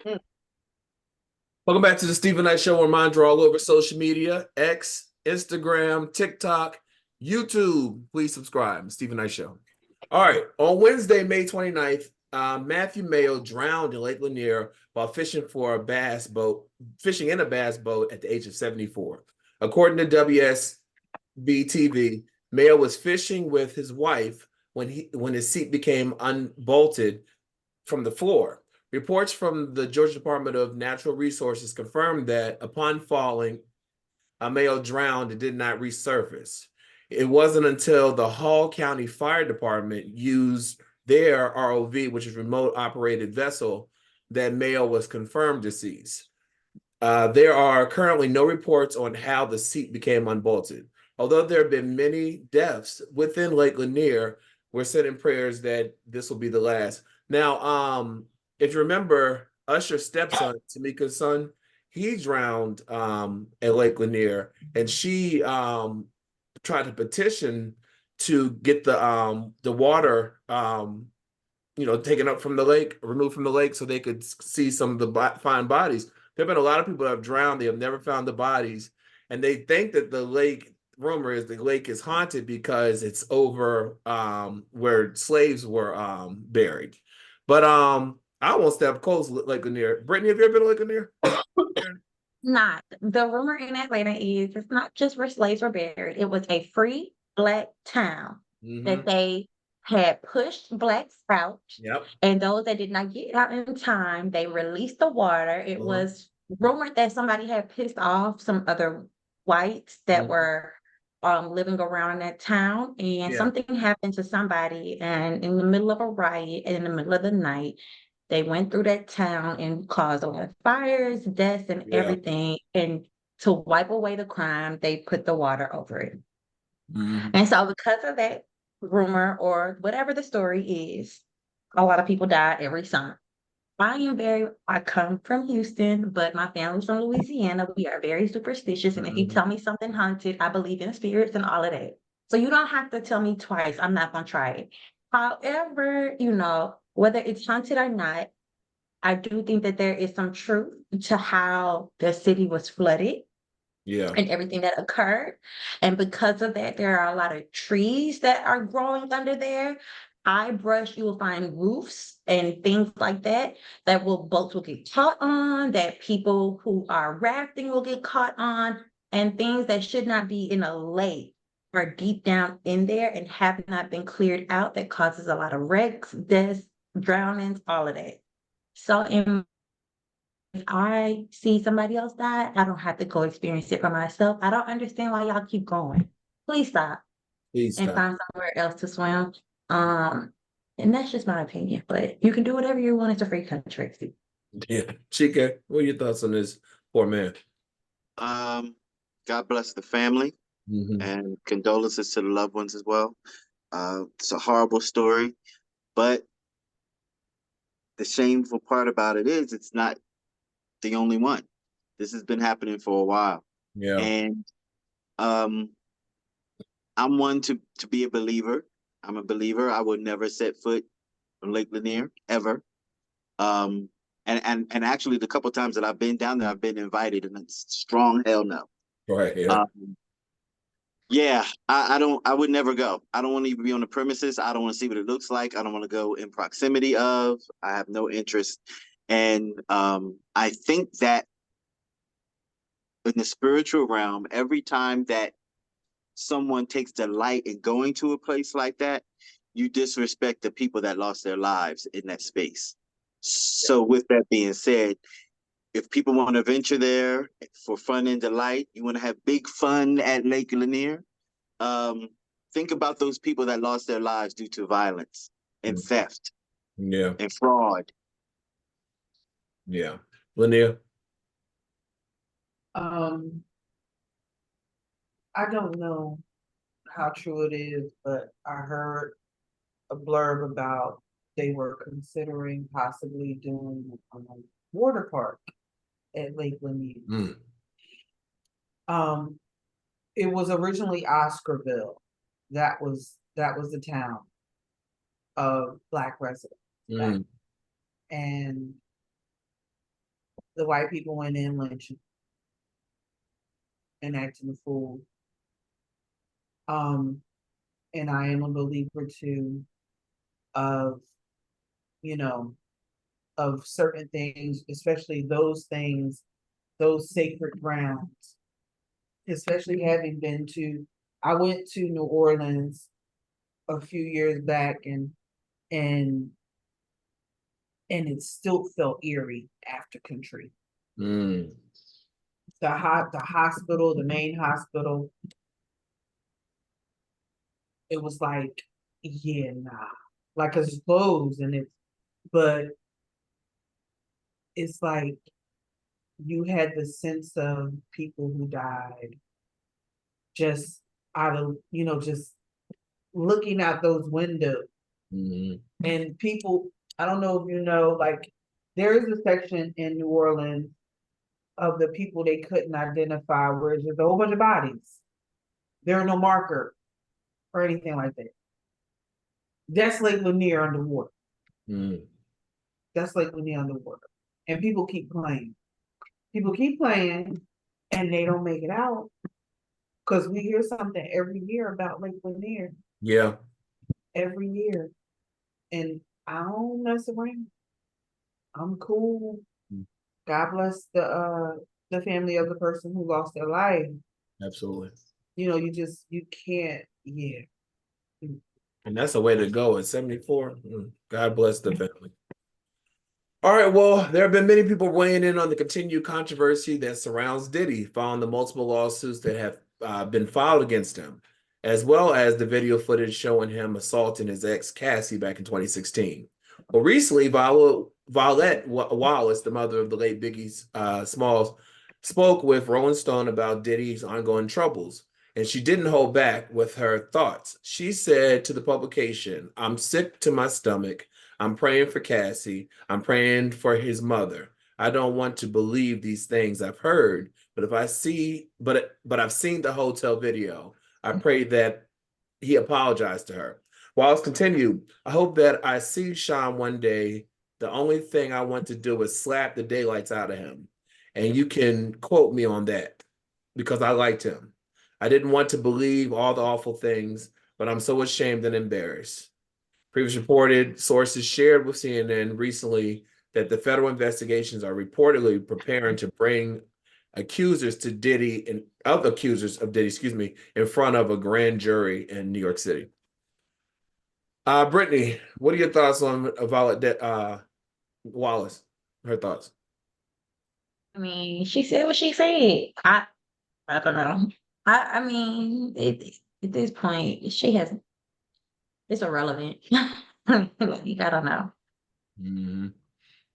Mm. Welcome back to the Stephen Knight Show. Where minds are all over social media, X, Instagram, TikTok, YouTube. Please subscribe. Stephen Knight Show. All right. On Wednesday, May 29th, Matthew Mayo drowned in Lake Lanier while fishing in a bass boat at the age of 74. According to WSB-TV, Mayo was fishing with his wife when his seat became unbolted from the floor. Reports from the Georgia Department of Natural Resources confirmed that upon falling, Mayo drowned and did not resurface. It wasn't until the Hall County Fire Department used their ROV, which is remote operated vessel, that Mayo was confirmed deceased. There are currently no reports on how the seat became unbolted. Although there have been many deaths within Lake Lanier, we're sending prayers that this will be the last. Now, if you remember, Usher's stepson, Tamika's son, he drowned at Lake Lanier, and she tried to petition to get the water taken up from the lake, removed from the lake, so they could see some of the find bodies. There have been a lot of people that have drowned. They have never found the bodies, and they think that the lake. Rumor is the lake is haunted because it's over where slaves were buried. But I won't step close to Lake Lanier. Brittany, have you ever been to Lake Lanier? Not. The rumor in Atlanta is it's not just where slaves were buried. It was a free Black town that they had pushed Blacks out, Yep. and those that did not get out in time, they released the water. It was rumored that somebody had pissed off some other whites that were living around in that town, and Yeah. something happened to somebody, and in the middle of a riot, and in the middle of the night, they went through that town and caused a lot of fires, deaths, and Yeah. everything. And to wipe away the crime, they put the water over it. Mhm. And so, because of that rumor or whatever the story is, a lot of people die every summer. I come from Houston, but my family's from Louisiana. We are very superstitious. And if you tell me something haunted, I believe in spirits and all of that. So you don't have to tell me twice. I'm not going to try it. However, whether it's haunted or not, I do think that there is some truth to how the city was flooded Yeah. and everything that occurred. And because of that, there are a lot of trees that are growing under there. I brush, you will find roofs and things like that boats will get caught on, that people who are rafting will get caught on, and things that should not be in a lake are deep down in there and have not been cleared out that causes a lot of wrecks, deaths, drownings, all of that. So if I see somebody else die, I don't have to go experience it for myself. I don't understand why y'all keep going. Please stop Please and stop. find somewhere else to swim. Um, and that's just my opinion, but you can do whatever you want. It's a free country. Yeah. Chica, what are your thoughts on this poor man? God bless the family Mm-hmm. and condolences to the loved ones as well. It's a horrible story, but the shameful part about it is it's not the only one. This has been happening for a while. Yeah. And um, I'm one to be a believer. I'm a believer. I would never set foot on Lake Lanier ever. Um, and actually, the couple times that I've been down there, I've been invited, and it's strong hell no. Right. Yeah. Yeah, I would never go. I don't want to even be on the premises. I don't want to see what it looks like. I don't want to go in proximity of. I have no interest. And I think that in the spiritual realm, every time that someone takes delight in going to a place like that, you disrespect the people that lost their lives in that space. So with that being said, if people want to venture there for fun and delight, you want to have big fun at Lake Lanier, um, think about those people that lost their lives due to violence and theft Yeah. and fraud. Yeah. Lanier. I don't know how true it is, but I heard a blurb about they were considering possibly doing a water park at Lake Lanier. It was originally Oscarville. That was the town of Black residents. And the white people went in lynching and acting a fool. And I am a believer too of, you know, of certain things, especially those things, those sacred grounds, especially having been to, I went to New Orleans a few years back and it still felt eerie after Katrina. Mm. The hospital, the main hospital, it was like, yeah, nah. Like it's closed but it's like you had the sense of people who died just out of, just looking out those windows. Mm. And people, I don't know if you know, like there is a section in New Orleans of the people they couldn't identify where it's just a whole bunch of bodies. There are no marker or anything like that. That's Lake Lanier underwater. Mm. That's Lake Lanier underwater. And people keep playing. People keep playing and they don't make it out. Because we hear something every year about Lake Lanier. Yeah. Every year. And I don't mess around. I'm cool. Mm. God bless the family of the person who lost their life. Absolutely. You can't, yeah. And that's a way to go at 74. God bless the family. All right, well, there have been many people weighing in on the continued controversy that surrounds Diddy following the multiple lawsuits that have been filed against him, as well as the video footage showing him assaulting his ex, Cassie, back in 2016. Well, recently, Violette Wallace, the mother of the late Biggie Smalls, spoke with Rolling Stone about Diddy's ongoing troubles, and she didn't hold back with her thoughts. She said to the publication, "I'm sick to my stomach. I'm praying for Cassie. I'm praying for his mother. I don't want to believe these things I've heard, but I've seen the hotel video. I pray that he apologized to her." Wallace continued, "I hope that I see Sean one day. The only thing I want to do is slap the daylights out of him. And you can quote me on that because I liked him. I didn't want to believe all the awful things, but I'm so ashamed and embarrassed." Previous reported sources shared with CNN recently that the federal investigations are reportedly preparing to bring accusers of Diddy, in front of a grand jury in New York City. Brittany, what are your thoughts on Violette Wallace? Her thoughts? I mean, she said what she said. I don't know. I mean, at this point, it's irrelevant. Like, I don't know. Mm-hmm.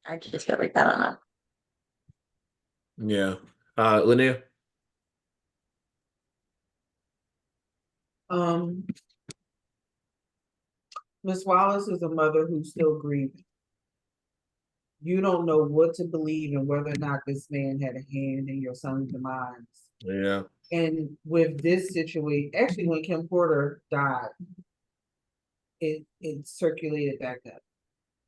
I just feel like I don't know. Yeah. Lanier? Miss Wallace is a mother who's still grieving. You don't know what to believe and whether or not this man had a hand in your son's demise. Yeah. And with this situation, actually, when Kim Porter died, it circulated back up.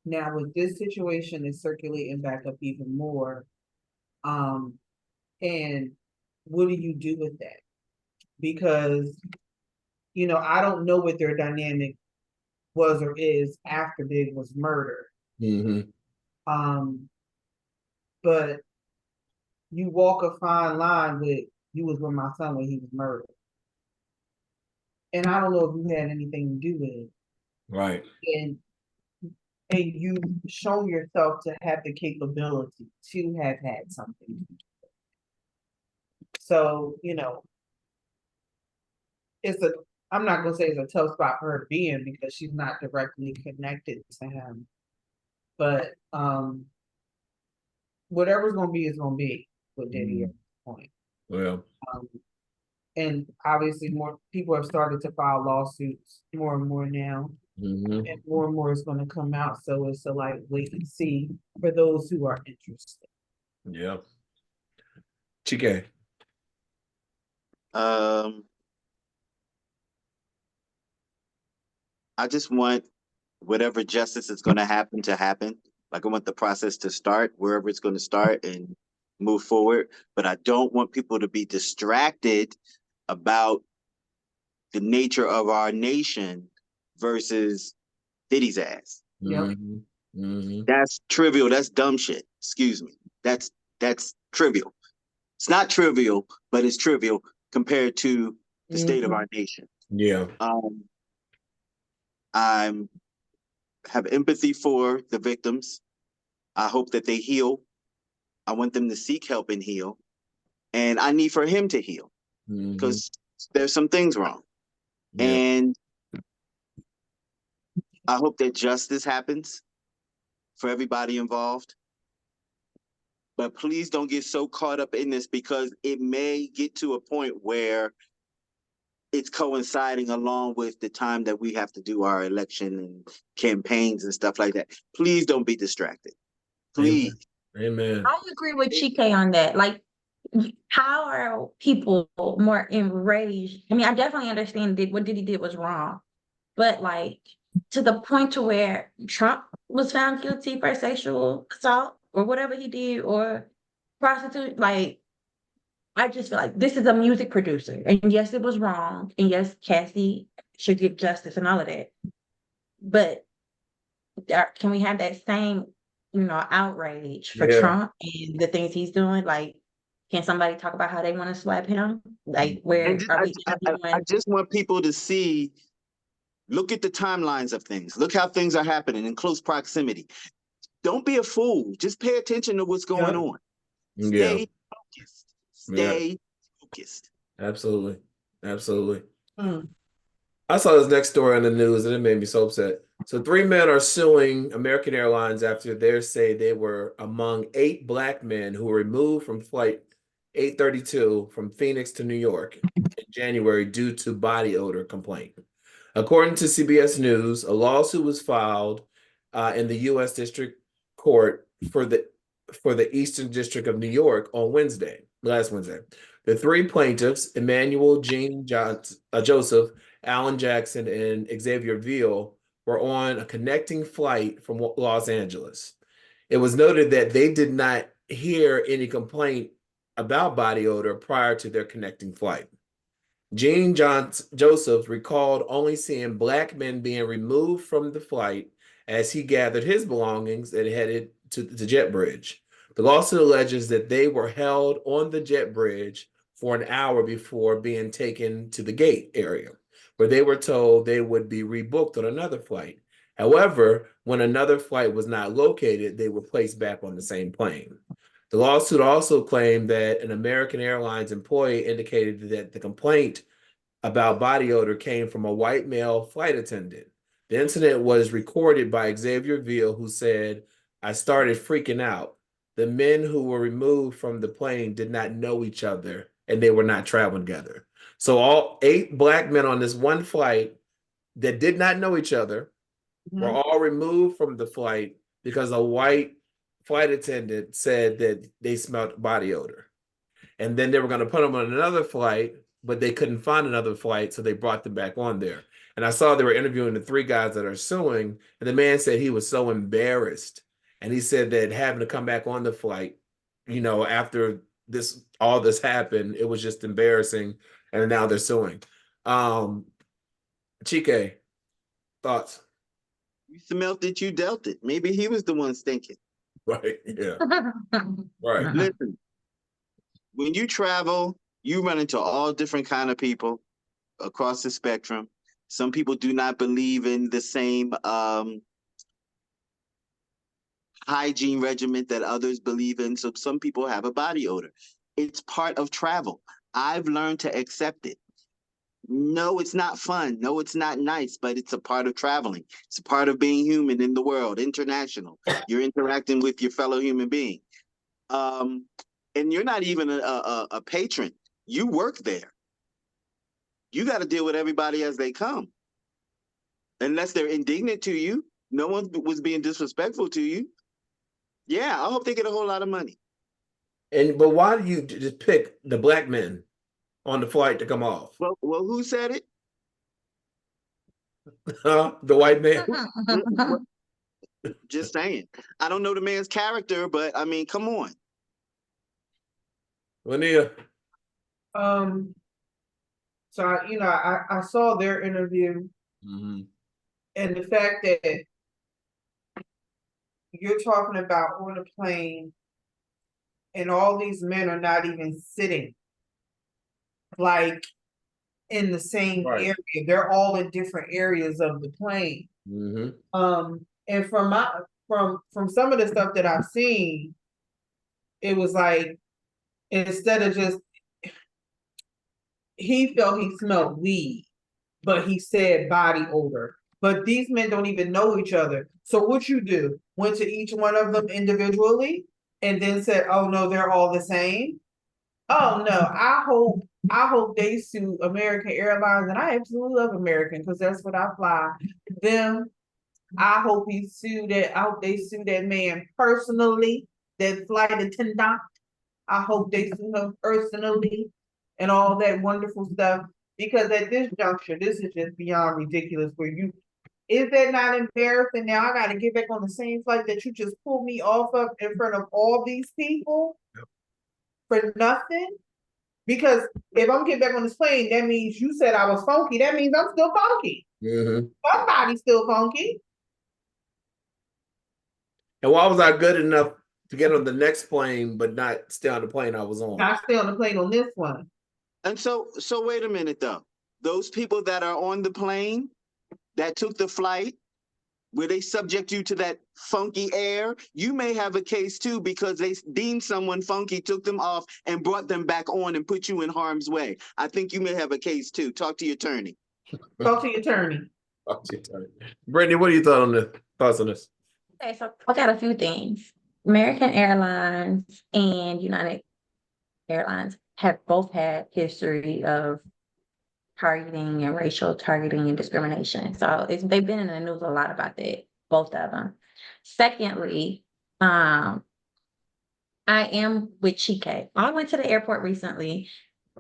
Now with this situation, it's circulating back up even more. And what do you do with that? Because, I don't know what their dynamic was or is after Big was murdered. Mm-hmm. But you walk a fine line with, you was with my son when he was murdered. And I don't know if you had anything to do with it. Right. And you've shown yourself to have the capability to have had something. So, I'm not gonna say it's a tough spot for her to be in because she's not directly connected to him. But whatever's gonna be is gonna be with Diddy at this point. Well. And obviously more people have started to file lawsuits more and more now. Mm-hmm. And more is gonna come out. So it's a wait and see for those who are interested. Yeah. Chike. I just want whatever justice is going to happen to happen. Like I want the process to start wherever it's going to start and move forward. But I don't want people to be distracted about the nature of our nation versus Diddy's ass. Yep. Mhm. Mhm. That's trivial. That's dumb shit. Excuse me. That's trivial. It's not trivial, but it's trivial compared to the state of our nation. Yeah. I'm have empathy for the victims. I hope that they heal. I want them to seek help and heal. And I need for him to heal Mhm. because there's some things wrong. Yeah. And I hope that justice happens for everybody involved. But please don't get so caught up in this because it may get to a point where it's coinciding along with the time that we have to do our election and campaigns and stuff like that. Please don't be distracted. Please. Amen. I agree with Chike on that. Like, how are people more enraged? I mean, I definitely understand that what Diddy did was wrong, but like to the point to where Trump was found guilty for sexual assault or whatever he did or prostitute. Like, I just feel like this is a music producer, and yes, it was wrong, and yes, Cassie should get justice and all of that. But can we have that same, outrage for Yeah. Trump and the things he's doing? Like, can somebody talk about how they want to slap him? Like, where And are we I interviewing? just want people to see, look at the timelines of things. Look how things are happening in close proximity. Don't be a fool. Just pay attention to what's going on. Yeah. Stay focused. Yeah. Stay focused. Absolutely. Absolutely. Mm. I saw this next story on the news and it made me so upset. So 3 men are suing American Airlines after they say they were among 8 black men who were removed from flight 832 from Phoenix to New York in January due to body odor complaint. According to CBS News, a lawsuit was filed in the U.S. District Court for the Eastern District of New York on last Wednesday. The 3 plaintiffs, Emmanuel Jean Joseph, Alan Jackson, and Xavier Ville, were on a connecting flight from Los Angeles. It was noted that they did not hear any complaint about body odor prior to their connecting flight. Jean Joseph recalled only seeing black men being removed from the flight as he gathered his belongings and headed to the jet bridge. The lawsuit alleges that they were held on the jet bridge for an hour before being taken to the gate area, where they were told they would be rebooked on another flight. However, when another flight was not located, they were placed back on the same plane. The lawsuit also claimed that an American Airlines employee indicated that the complaint about body odor came from a white male flight attendant. The incident was recorded by Xavier Ville, who said, "I started freaking out. The men who were removed from the plane did not know each other and they were not traveling together." So all 8 black men on this one flight that did not know each other were all removed from the flight because a white flight attendant said that they smelled body odor. And then they were going to put them on another flight, but they couldn't find another flight, so they brought them back on there. And I saw they were interviewing the 3 guys that are suing, and the man said he was so embarrassed. And he said that having to come back on the flight, after all this happened, it was just embarrassing. And now they're suing. Chike, thoughts? You smelt it, you dealt it. Maybe he was the one stinking. Right, yeah. Right. Listen, when you travel, you run into all different kind of people across the spectrum. Some people do not believe in the same hygiene regimen that others believe in. So some people have a body odor. It's part of travel. I've learned to accept it. No, it's not fun. No, it's not nice, but it's a part of traveling. It's a part of being human in the world, international. You're interacting with your fellow human being. And you're not even a patron. You work there. You got to deal with everybody as they come. Unless they're indignant to you, no one was being disrespectful to you. Yeah, I hope they get a whole lot of money. But why do you just pick the black men on the flight to come off? Well, who said it? The white man. Just saying. I don't know the man's character, but I mean, come on. Lanier. So I saw their interview, Mm-hmm. and the fact that you're talking about on a plane and all these men are not even sitting like in the same Right. area. They're all in different areas of the plane. Mm-hmm. And from some of the stuff that I've seen, it was like instead of just he felt he smelled weed, but he said body odor. But these men don't even know each other. So what you do? Went to each one of them individually and then said, "Oh no, they're all the same." Oh no, I hope they sue American Airlines, and I absolutely love American because that's what I fly. Them, I hope he sued that. I hope they sue that man personally, that flight attendant. I hope they sue him personally and all that wonderful stuff. Because at this juncture, this is just beyond ridiculous. Is that not embarrassing? Now I got to get back on the same flight that you just pulled me off of in front of all these people for nothing? Because if I'm getting back on this plane, that means you said I was funky. That means I'm still funky. Mm-hmm. Somebody's still funky. And why was I good enough to get on the next plane, but not stay on the plane I was on? I stay on the plane on this one. And so wait a minute though. Those people that are on the plane that took the flight, where they subject you to that funky air, you may have a case too because they deemed someone funky, took them off, and brought them back on and put you in harm's way. I think you may have a case too. Talk to your attorney. Talk to your attorney. Brittany, what are your thoughts on this? Okay, so I got a few things. American Airlines and United Airlines have both had history of targeting and racial targeting and discrimination. So they've been in the news a lot about that, both of them. Secondly, I am with Chike. I went to the airport recently,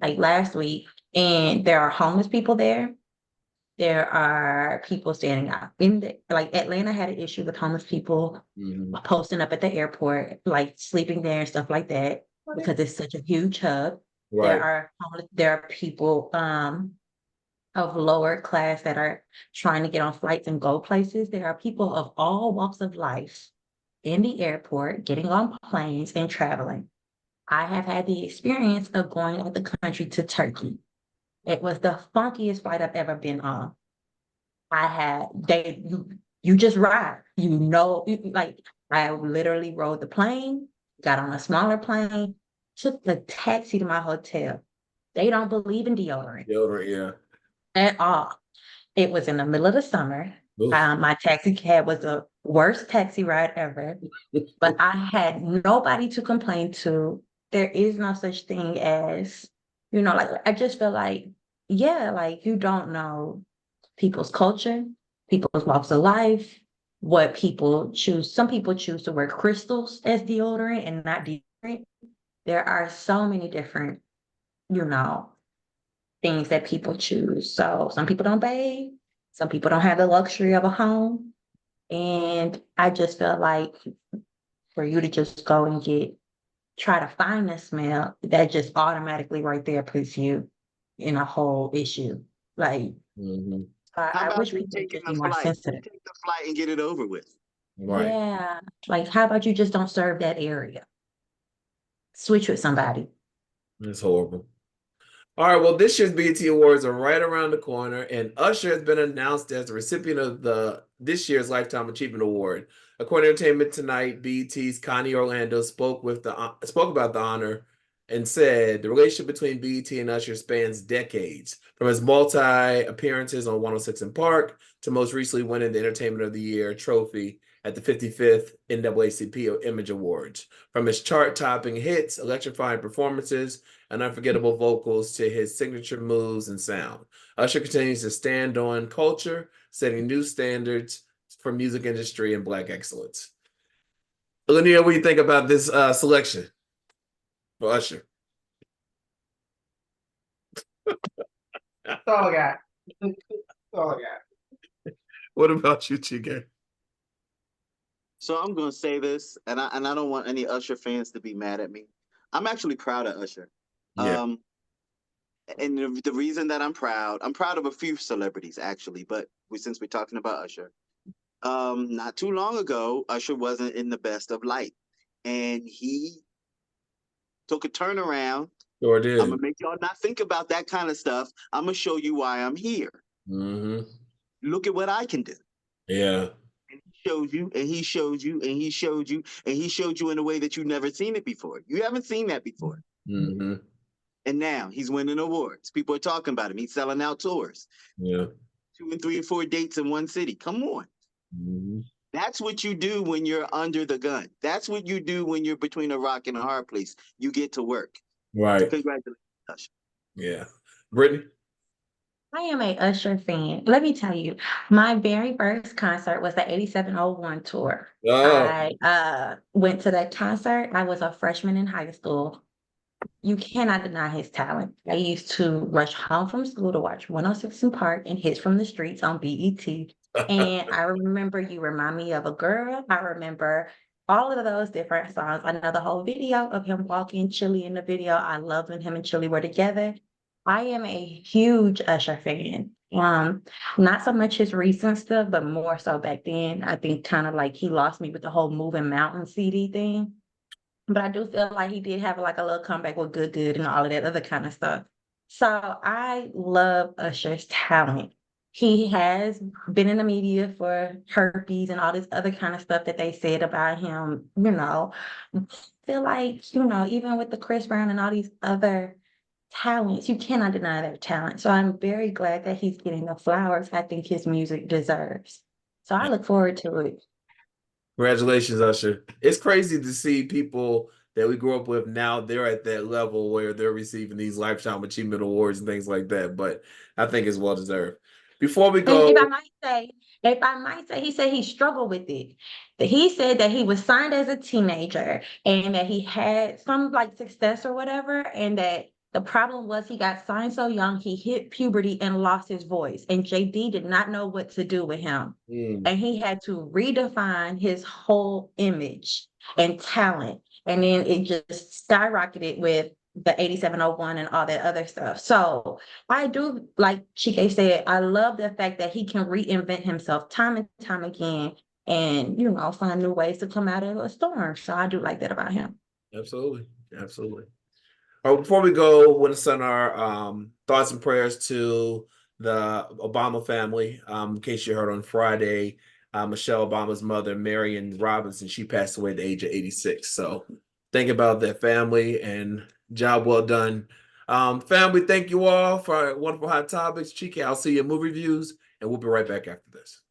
like last week, and there are homeless people there. There are people standing out like Atlanta had an issue with homeless people posting up at the airport, like sleeping there and stuff like that, because it's such a huge hub. Right. There are people of lower class that are trying to get on flights and go places. There are people of all walks of life in the airport, getting on planes and traveling. I have had the experience of going out of the country to Turkey. It was the funkiest flight I've ever been on. You just ride, like I literally rode the plane, got on a smaller plane, took the taxi to my hotel. They don't believe in deodorant. Deodorant, yeah. At all. It was in the middle of the summer. Oof. My taxi cab was the worst taxi ride ever, but I had nobody to complain to. There is no such thing as, like I just feel like, yeah, like you don't know people's culture, people's walks of life, what people choose. Some people choose to wear crystals as deodorant and not deodorant. There are so many different, things that people choose. So some people don't bathe, some people don't have the luxury of a home. And I just felt like for you to just go and try to find the smell, that just automatically right there puts you in a whole issue. Like, How I about wish you people would taking just the be more flight? sensitive. Take the flight and get it over with. Right. Yeah. Like, how about you just don't serve that area? Switch with somebody. It's horrible. All right, well, this year's BET Awards are right around the corner, and Usher has been announced as the recipient of this year's Lifetime Achievement Award. According to Entertainment Tonight, BET's Connie Orlando spoke about the honor and said the relationship between BET and Usher spans decades, from his multi-appearances on 106 & Park to most recently winning the Entertainment of the Year trophy at the 55th NAACP Image Awards. From his chart-topping hits, electrifying performances, and unforgettable vocals to his signature moves and sound, Usher continues to stand on culture, setting new standards for music industry and Black excellence. Lanier, what do you think about this selection for Usher? That's all I got. That's all I got. What about you, Chike? So I'm gonna say this, and I don't want any Usher fans to be mad at me. I'm actually proud of Usher. Yeah. And the reason that I'm proud of a few celebrities actually, but since we're talking about Usher, not too long ago, Usher wasn't in the best of light, and he took a turnaround. Sure I'm did. gonna make y'all not think about that kind of stuff. I'm gonna show you why I'm here. Mm-hmm. Look at what I can do. Yeah. And he showed you, and he showed you, and he showed you, and he showed you in a way that you've never seen it before. You haven't seen that before. Mm-hmm. And now he's winning awards. People are talking about him. He's selling out tours. Yeah. 2 and 3 and 4 dates in one city. Come on. Mm-hmm. That's what you do when you're under the gun. That's what you do when you're between a rock and a hard place. You get to work. Right. Congratulations, Usher. Yeah. Brittany? I am a Usher fan. Let me tell you, my very first concert was the 8701 tour. Oh. I went to that concert. I was a freshman in high school. You cannot deny his talent. I used to rush home from school to watch 106 in Park and Hits from the Streets on BET. And I remember You Remind Me of a Girl. I remember all of those different songs. I know the whole video of him walking Chili in the video. I love when him and Chili were together. I am a huge Usher fan. Not so much his recent stuff, but more so back then. I think kind of like he lost me with the whole Moving Mountain CD thing. But I do feel like he did have like a little comeback with Good Good and all of that other kind of stuff. So I love Usher's talent. He has been in the media for herpes and all this other kind of stuff that they said about him, I feel like, even with the Chris Brown and all these other talents, you cannot deny their talent. So I'm very glad that he's getting the flowers I think his music deserves. So I look forward to it. Congratulations, Usher. It's crazy to see people that we grew up with now, they're at that level where they're receiving these lifetime achievement awards and things like that. But I think it's well deserved. Before we And go, if I might say, he said he struggled with it. That he said that he was signed as a teenager and that he had some like success or whatever, and that the problem was he got signed so young, he hit puberty and lost his voice. And JD did not know what to do with him. And he had to redefine his whole image and talent. And then it just skyrocketed with the 8701 and all that other stuff. So I do, like Chike said, I love the fact that he can reinvent himself time and time again and, find new ways to come out of a storm. So I do like that about him. absolutely, absolutely. All right, before we go, want to send our thoughts and prayers to the Obama family. In case you heard on Friday, Michelle Obama's mother, Marion Robinson, she passed away at the age of 86. So think about that family and job well done. Family, thank you all for wonderful hot topics. Chike, I'll see you in movie reviews, and we'll be right back after this.